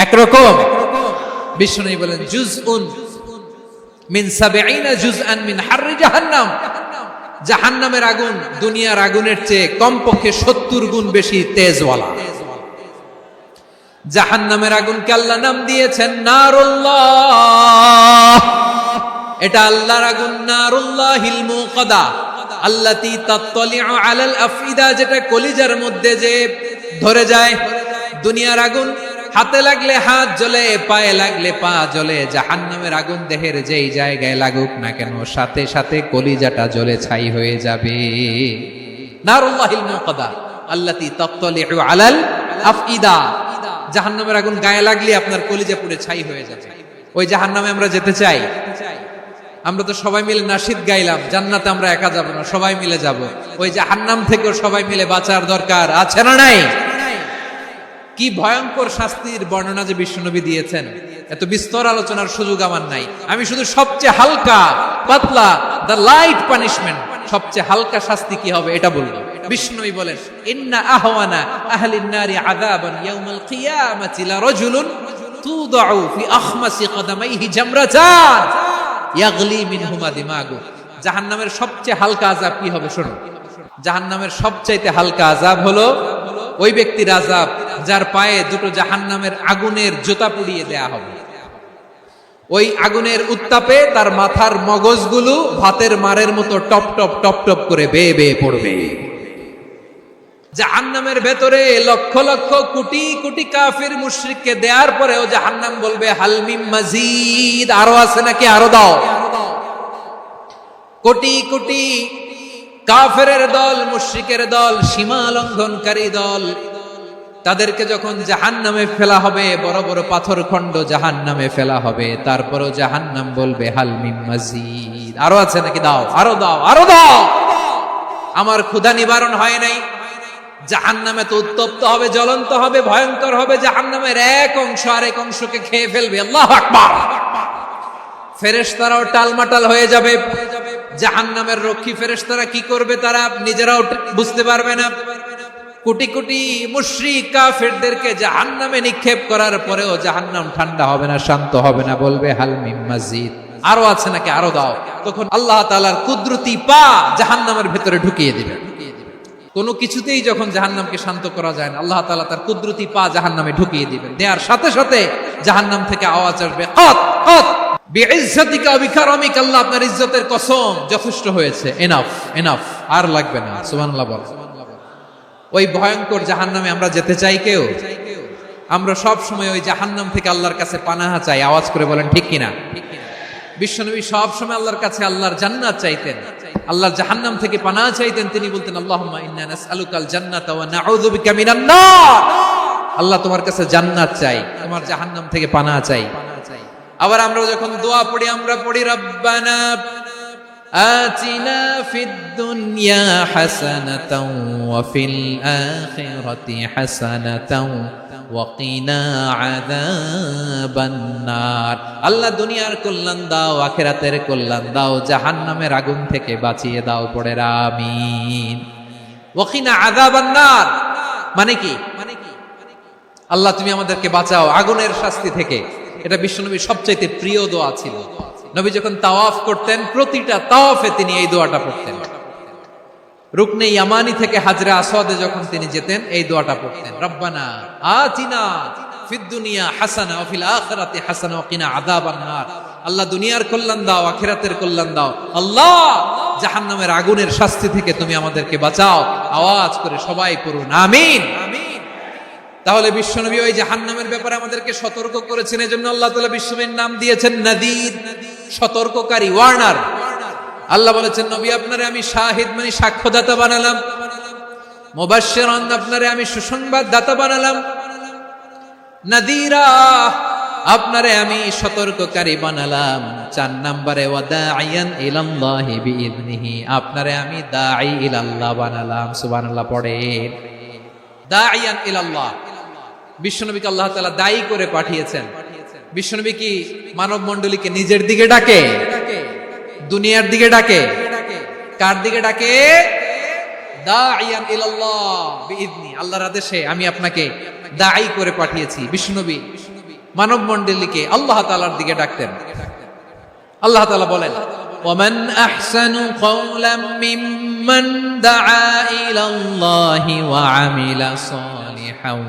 একরকম। বিশ্বনবী বলেন, জুজউন মিন 70 জুজআন মিন হাররি জাহান্নাম, জাহান্নামের আগুন দুনিয়ার আগুনের চেয়ে কমপক্ষে 70 গুণ বেশি তেজওয়ালা। জাহান্নামের আগুনকে আল্লাহ নাম দিয়েছেন নারুল্লাহ। এটা আল্লাহর আগুন, নারুল্লাহিল মুকাদা আল্লাতী তাত্তালিউ আলাল আফইদা, যেটা কলিজার মধ্যে যে ধরে যায়। দুনিয়ার আগুন হাতে লাগলে হাত জ্বলে, পায়ে লাগলে পা জ্বলে। জাহান্নামের আগুন দেহের যেই জায়গায় লাগুক না কেন, সাথে সাথে কলিজাটা জ্বলে ছাই হয়ে যাবে। নারুল্লাহিল মুকাদা আল্লাতী তাত্তালিউ আলাল আফইদা, জাহান্নামের আগুন গায়ে লাগলে আপনার কলিজা পুড়ে ছাই হয়ে যাবে। ওই জাহান্নামে আমরা যেতে চাই? আমরা তো সবাই মিলে নাশিদ গাইলাম, জান্নাতে আমরা একা যাব না, সবাই মিলে যাব। ওই জাহান্নাম থেকেও সবাই মিলে বাঁচার দরকার আছে না নাই? কি ভয়ঙ্কর শাস্তির বর্ণনা যে বিশ্বনবী দিয়েছেন, এত বিস্তর আলোচনার সুযোগ আমার নাই। আমি শুধু সবচেয়ে হালকা পাতলা, দ্য লাইট পানিশমেন্ট, সবচেয়ে হালকা শাস্তি কি হবে এটা বলবো। বিশ্বনবী বলেন, ইন্না আহওয়ানা আহলিন নারি আযাবান ইয়াউমাল কিয়ামাতি লা রাজুলুন তুদাউ ফি আখমাসি কদামাইহি জামরাতান ইয়াগলি মিনহুমা দিমাগু। জাহান্নামের সবচেয়ে হালকা আযাব কি হবে শুনুন। জাহান্নামের সবচাইতে হালকা আযাব হলো ওই ব্যক্তির আযাব যার পায়ে দুটো জাহান্নামের আগুনের জুতা পুড়িয়ে দেয়া হবে। ওই আগুনের উত্তাপে তার মাথার মগজগুলো ভাতের মারের মতো টপ টপ টপ টপ করে বেয়ে বেয়ে পড়বে। জাহান্নামের ভেতরে লক্ষ লক্ষ কোটি কোটি কাফির মুশরিককে দেওয়ার পরেও জাহান্নাম বলবে, হাল মিন মাজিদ, আরো আছে নাকি, আরো দাও। কোটি কোটি কাফেরের দল, মুশরিকের দল, সীমা লঙ্ঘনকারী দল তাদেরকে যখন জাহান্নামে ফেলা হবে, বড় বড় পাথর খণ্ড জাহান্নামে ফেলা হবে, তারপরও জাহান্নাম বলবে হাল মিন মাজিদ, আরো আছে নাকি, দাও, আরো দাও, আরো দাও, আমার ক্ষুধা নিবারণ হয় নাই। জাহান্নামে তো উত্তপ্ত হবে, জ্বলন্ত হবে, ভয়ঙ্কর হবে। জাহান্নামের এক অংশ আরেক অংশকে খেয়ে ফেলবে। আল্লাহু আকবার। ফেরেশতারাও টালমাটাল হয়ে যাবে। জাহান্নামের রক্ষী ফেরেশতারা কি করবে তারা নিজেরাও বুঝতে পারবে না। কোটি কোটি মুশরিক কাফেরদেরকে জাহান্নামে নিক্ষেপ করার পরেও জাহান্নাম ঠান্ডা হবে না, শান্ত হবে না, বলবে হাল মিন মাজিদ, আরো আছে নাকি, আরো দাও। তখন আল্লাহ তাআলার কুদরতি পা জাহান্নামের ভেতরে ঢুকিয়ে দিবেন। কোনো কিছুতেই যখন জাহান্নামকে শান্ত করা যায় না, আল্লাহ তাআলা তার কুদরতি পা জাহান্নামে ঢুকিয়ে দিবেন। দেওয়ার সাথে সাথে জাহান্নাম থেকে আওয়াজ আসবে, কত কত বিইজ্জাতিকা ওয়া বিকারামিকা, আল্লাহ আপনার ইজ্জতের কসম, যথেষ্ট হয়েছে, এনাফ এনাফ, আর লাগবে না। সুবহানাল্লাহ বল। ওই ভয়ঙ্কর জাহান্নামে আমরা যেতে চাই কেউ? আমরা সব সময় ওই জাহান্নাম থেকে আল্লাহর কাছে পানাহা চাই। আওয়াজ করে বলেন ঠিক কিনা? বিশ্বনবী সব সময় আল্লাহর কাছে আল্লাহর জান্নাত চাইতেন, আল্লাহর জাহান্নাম থেকে পানাহা চাইতেন। তিনি বলতেন আল্লাহুম্মা ইন্না নাসআলুকাল জান্নাতা ওয়া নাউযু বিকা মিনান নার। আল্লাহ তোমার কাছে জান্নাত চাই, তোমার জাহান্নাম থেকে পানাহা চাই। আবার আমরা যখন দোয়া পড়ি, আমরা পড়ি রব্বানা আতিনা ফিদ দুনিয়া হাসানাতাও ওয়া ফিল আখিরাতি হাসানাতাও ওয়া কিনা আযাবান নার। আল্লাহ দুনিয়ার কল্যাণ দাও, আখিরাতের কল্যাণ দাও, জাহান্নামের আগুন থেকে বাঁচিয়ে দাও, পড়ে আমিন। ওয়া কিনা আযাবান নার মানে কি? আল্লাহ তুমি আমাদেরকে বাঁচাও আগুনের শাস্তি থেকে। এটা বিশ্বনবীর সবচাইতে প্রিয় দোয়া ছিল। নবী যখন তাওয়াফ করতেন, প্রতিটা তাওয়াফে তিনি এই দোয়াটা পড়তেন। রুকনে ইয়ামানি থেকে হাজরে আসওয়াদে যখন তিনি যেতেন, এই দোয়াটা পড়তেন, রব্বানা আতিনা ফিদ দুনিয়া হাসানা ওয়া ফিল আখিরাতি হাসানা ওয়া কিনা আযাবান নার। আল্লাহ দুনিয়ার কল্যাণ দাও, আখিরাতের কল্যাণ দাও। আল্লাহ জাহান্নামের আগুনের শাস্তি থেকে তুমি আমাদেরকে বাঁচাও। আওয়াজ করে সবাই পড়ুন আমিন। তাহলে বিশ্বনবী ওই জাহান্নামের ব্যাপারে আমাদেরকে সতর্ক করেছেন। এজন্য আল্লাহ তাআলা বিশ্বনবীর নাম দিয়েছেন নাযীর, সতর্ককারী, ওয়ার্নার। আল্লাহ বলেছেন নবী আপনারে আমি শাহিদ মানে সাক্ষ্যদাতা বানালাম, মুবাশশিরান আপনারে আমি সুসংবাদ দাতা বানালাম, নাযীরা আপনারে আমি সতর্ককারী বানালাম। 4 নম্বরে ওয়া দাঈয়ান ইলাল্লাহি বিইذনিহি, আপনারে আমি দাঈ ইলাল্লাহ বানালাম। সুবহানাল্লাহ পড়ে। দাঈয়ান ইলাল্লাহ, বিশ্বনবীকে আল্লাহ তাআলা দায়ী করে পাঠিয়েছেন। বিশ্বনবী কি মানব মণ্ডলীকে নিজের দিকে ডাকে? দুনিয়ার দিকে ডাকে? কার দিকে ডাকে? দাঈয়ান ইলাল্লাহ বিইذনি, আল্লাহর আদেশে আমি আপনাকে দায়ী করে পাঠিয়েছি। বিশ্বনবী মানব মণ্ডলীকে আল্লাহ তাআলার দিকে ডাকতেন। আল্লাহ তাআলা বলেন ওয়ামান আহসানু কওলাম মিম্মান দাআ ইলাল্লাহি ওয়া আমিলা সালিহান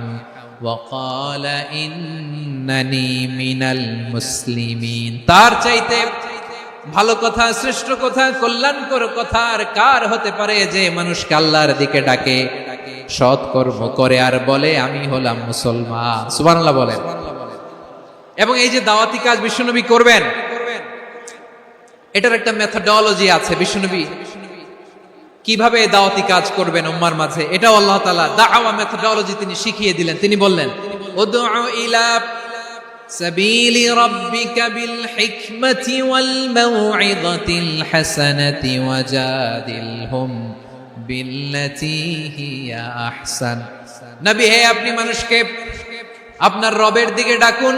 ওয়া ক্বালা ইন্নানি মিনাল মুসলিমিন। তার চাইতে ভালো কথা, শ্রেষ্ঠ কথা, কল্যাণকর কথা আর কার হতে পারে যে মানুষকে আল্লাহর দিকে ডাকে, সৎ কর্ম করে আর বলে আমি হলাম মুসলমান। সুবহানাল্লাহ বলেন। এবং এই যে দাওয়াতি কাজ বিশ্বনবী করবেন, এটার একটা মেথডোলজি আছে। বিশ্বনবী কিভাবে দাওয়াতি কাজ করবেন উম্মার মাঝে, এটাও আল্লাহ তাআলা দাওয়া মেথডোলজি তিনি শিখিয়ে দিলেন। তিনি বললেন উদউ ইলা সাবিলি রাব্বিকা বিল হিকমাতি ওয়াল মাউইযাতিল হাসানাতি ওয়াজাদিলহুম বিল্লাতী হিয়া আহসান। নবী হে, আপনি মানুষকে আপনার রবের দিকে ডাকুন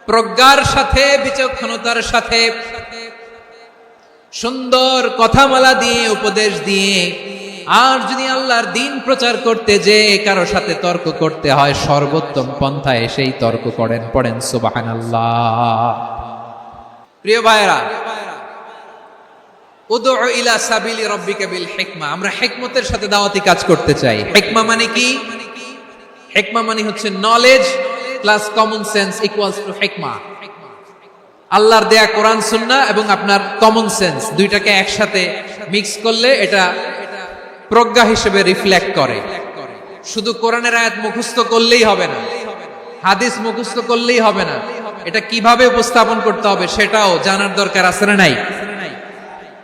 প্রজ্ঞার সাথে, বিচক্ষণতার সাথে, সুন্দর কথামালা দিয়ে, উপদেশ দিয়ে। আর যদি আল্লাহর দ্বীন প্রচার করতে যে কারো সাথে তর্ক করতে হয়, সর্বোত্তম পন্থায় সেই তর্ক করেন। পড়েন সুবহানাল্লাহ। প্রিয় ভাইরা, উদউ ইলা সাবিলি রাব্বিকা বিল হিকমা, আমরা হিকমতের সাথে দাওয়াতি কাজ করতে চাই। হিকমা মানে কি? হিকমা মানে হচ্ছে knowledge plus common sense equals to হিকমা। আল্লাহর দেয়া কোরআন সুন্নাহ এবং আপনার কমন সেন্স দুইটাকে একসাথে মিক্স করলে এটা প্রজ্ঞা হিসেবে রিফ্লেক্ট করে। শুধু কোরআনের আয়াত মুখস্থ করলেই হবে না, হাদিস মুখস্থ করলেই হবে না, এটা কিভাবে উপস্থাপন করতে হবে সেটাও জানার দরকার আছে না নাই?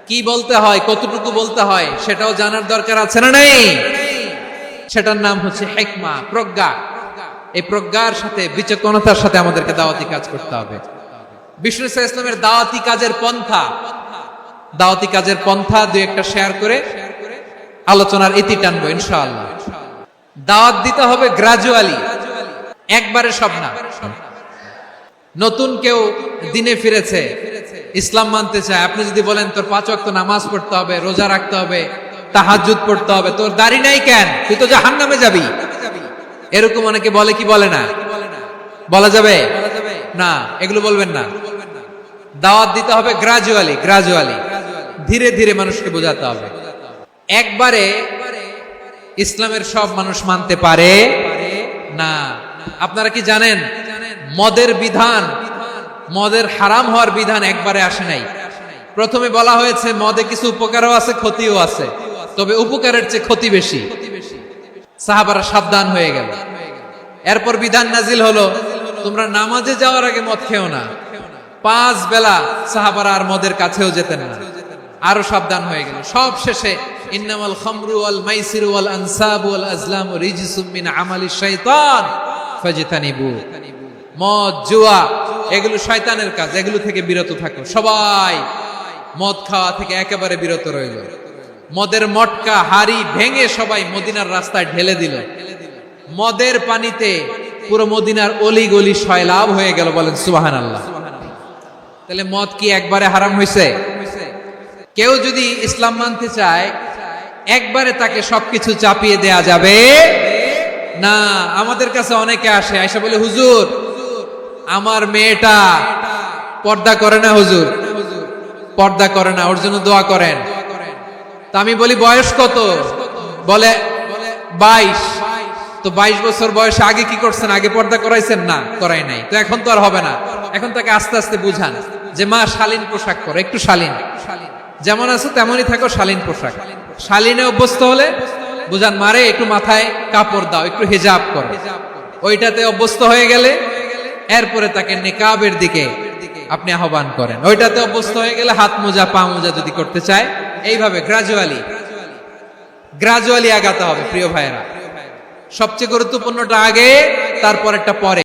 কি বলতে হয়, কতটুকু বলতে হয় সেটাও জানার দরকার আছে না নাই? সেটার নাম হচ্ছে হিকমা, প্রজ্ঞা। এই প্রজ্ঞার সাথে বিচক্ষণতার সাথে আমাদেরকে দাওয়াতি কাজ করতে হবে। বিষ্ণু ইসলামের দাওয়াতি কাজের পন্থা দুই একটা শেয়ার করে আলোচনার ইতি টানবো ইনশাআল্লাহ। দাওয়াত দিতে হবে গ্রাজুয়ালি, একবারে সব না। নতুন কেউ দিনে ফিরেছে, ইসলাম মানতে চায়, আপনি যদি বলেন তোর 5 ওয়াক্ত নামাজ পড়তে হবে, রোজা রাখতে হবে, তাহাজ্জুদ পড়তে হবে, তোর দাড়ি নাই কেন, তুই তো জাহান্নামে যাবি, এরকম অনেকে বলে কি বলে না? বলা যাবে না, এগুলো বলবেন না। দাওয়াত দিতে হবে গ্রাজুয়ালি, ধীরে ধীরে মানুষকে বোঝাতে হবে। একবারে ইসলামের সব মানুষ মানতে পারে না। আপনারা কি জানেন মদের বিধান, মদের হারাম হওয়ার বিধান একবারে আসে নাই। প্রথমে বলা হয়েছে মদে কিছু উপকারও আছে, ক্ষতিও আছে, তবে উপকারের চেয়ে ক্ষতি বেশি। সাহাবারা সাবধান হয়ে গেল। এরপর বিধান নাজিল হলো, তোমরা নামাজে যাওয়ার আগে মদ খেও না। 5 বেলা সাহাবারা আর মদের কাছেও যেতেন না, আরো সাবধান হয়ে গেল। সব শেষে ইন্নামাল খামরু ওয়াল মাইসিরু ওয়াল আনসাবু ওয়াল আজলামু রিজসুম মিন আমালিশ শাইতান ফাজতানিবু। মদ, জুয়া এগুলো শয়তানের কাজ, এগুলো থেকে বিরত থাকো। সবাই মদ খাওয়া থেকে একেবারে বিরত রইল। মদের মটকা হাড়ি ভেঙে সবাই মদিনার রাস্তায় ঢেলে দিল। মদের পানিতে পুরো মদিনার অলি গলি সয়লাভ হয়ে গেল। বলেন সুবহানাল্লাহ। তাহলে মদ কি একবারে হারাম হয়েছে? কেউ যদি ইসলাম মানতে চায় একবারে তাকে সবকিছু চাপিয়ে দেয়া যাবে না। আমাদের কাছে অনেকে আসে, আয়সা বলে হুজুর আমার মেয়েটা পর্দা করে না, হুজুর পর্দা করে না, ওর জন্য দোয়া করেন। তা আমি বলি বয়স কত? বলে 22। তো 22 বছর বয়সে আগে কি করছেন? আগে পর্দা করাইছেন? না, করাই নাই। তো এখন তো আর হবে না। এখন তাকে আস্তে আস্তে বুঝান যে মা শালীন পোশাক করো, একটু শালীন, যেমন আছো তেমনই থাকো, শালীন পোশাক। শালীনে অভ্যস্ত হলে বুঝান মারে একটু মাথায় কাপড় দাও, একটু হিজাব করো। ওইটাতে অভ্যস্ত হয়ে গেলে এরপরে তাকে নিকাবের দিকে আপনি আহ্বান করেন। ওইটাতে অভ্যস্ত হয়ে গেলে হাত মোজা, পা মোজা যদি করতে চায়, এইভাবে গ্রাজুয়ালি আগাতে হবে। প্রিয় ভাইয়েরা, সবচেয়ে গুরুত্বপূর্ণটা আগে, তারপরেরটা পরে।